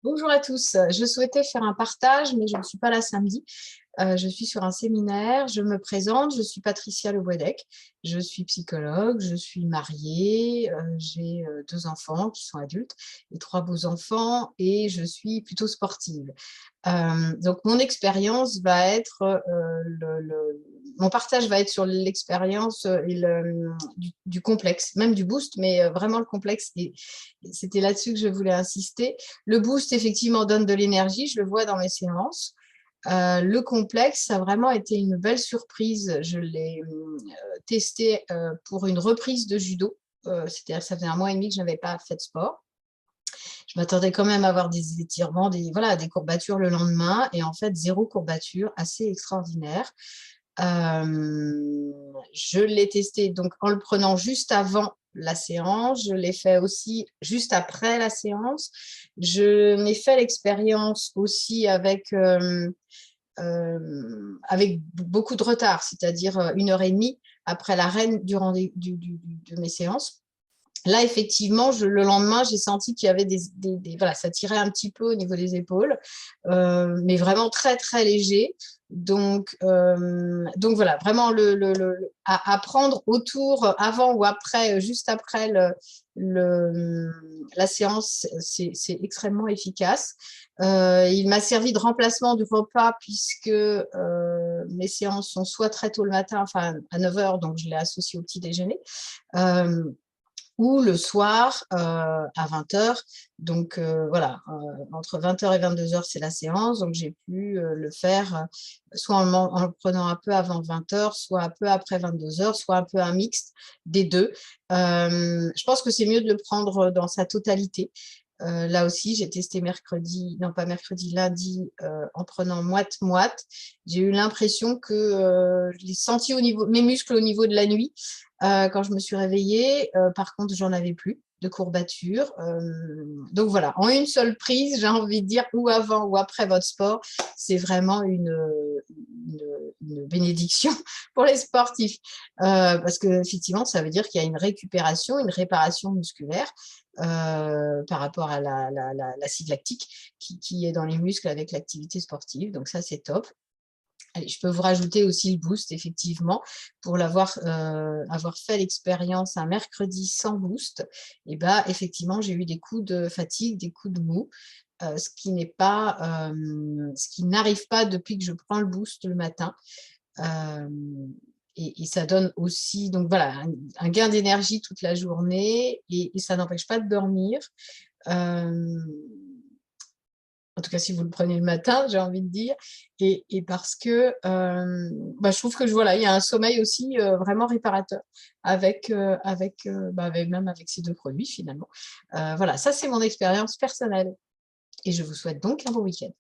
Bonjour à tous. Je souhaitais faire un partage, mais je ne suis pas là samedi. Je suis sur un séminaire. Je me présente. Je suis Patricia Le Boisdec. Je suis psychologue. Je suis mariée. J'ai 2 enfants qui sont adultes et 3 beaux enfants. Et je suis plutôt sportive. Donc, mon expérience va être, mon partage va être sur l'expérience du complexe, même du boost, mais vraiment le complexe. Et c'était là-dessus que je voulais insister. Le boost, effectivement, donne de l'énergie, je le vois dans mes séances. Le complexe, ça a vraiment été une belle surprise. Je l'ai testé pour une reprise de judo. C'est-à-dire que ça faisait 1 mois et demi que je n'avais pas fait de sport. Je m'attendais quand même à avoir des étirements, voilà, des courbatures le lendemain. Et en fait, 0 courbature, assez extraordinaire. Je l'ai testé donc en le prenant juste avant la séance. Je l'ai fait aussi juste après la séance. Je m'ai fait l'expérience aussi avec beaucoup de retard, c'est-à-dire 1 heure et demie après l'arrêt de mes séances. Là, effectivement, le lendemain, j'ai senti qu'il y avait voilà, ça tirait un petit peu au niveau des épaules, mais vraiment très, très léger. Donc voilà, vraiment à prendre autour, avant ou après, juste après la séance, c'est extrêmement efficace. Il m'a servi de remplacement du repas puisque mes séances sont soit très tôt le matin, enfin à 9 h, donc je l'ai associé au petit déjeuner. Ou le soir à 20 h. Donc voilà, entre 20 h et 22 h, c'est la séance. Donc j'ai pu le faire soit en le prenant un peu avant 20 h, soit un peu après 22 h, soit un peu un mixte des deux. Je pense que c'est mieux de le prendre dans sa totalité. Là aussi, j'ai testé mercredi, non pas mercredi, lundi, en prenant moite-moite. J'ai eu l'impression que je l'ai senti au niveau, mes muscles au niveau de la nuit. Quand je me suis réveillée, par contre, j'en avais plus de courbatures. Donc voilà, en une seule prise, j'ai envie de dire, ou avant ou après votre sport, c'est vraiment une bénédiction pour les sportifs. Parce qu'effectivement, ça veut dire qu'il y a une récupération, une réparation musculaire par rapport à l'acide lactique qui est dans les muscles avec l'activité sportive. Donc ça, c'est top. Allez, je peux vous rajouter aussi le boost, effectivement, pour avoir fait l'expérience un mercredi sans boost. Et bah, effectivement, j'ai eu des coups de fatigue, des coups de mou, ce qui n'arrive pas depuis que je prends le boost le matin. Et ça donne aussi, donc voilà, un gain d'énergie toute la journée et ça n'empêche pas de dormir. En tout cas, si vous le prenez le matin, j'ai envie de dire, et parce que je trouve que voilà, il y a un sommeil aussi vraiment réparateur même avec ces 2 produits finalement. Voilà, ça c'est mon expérience personnelle et je vous souhaite donc un bon week-end.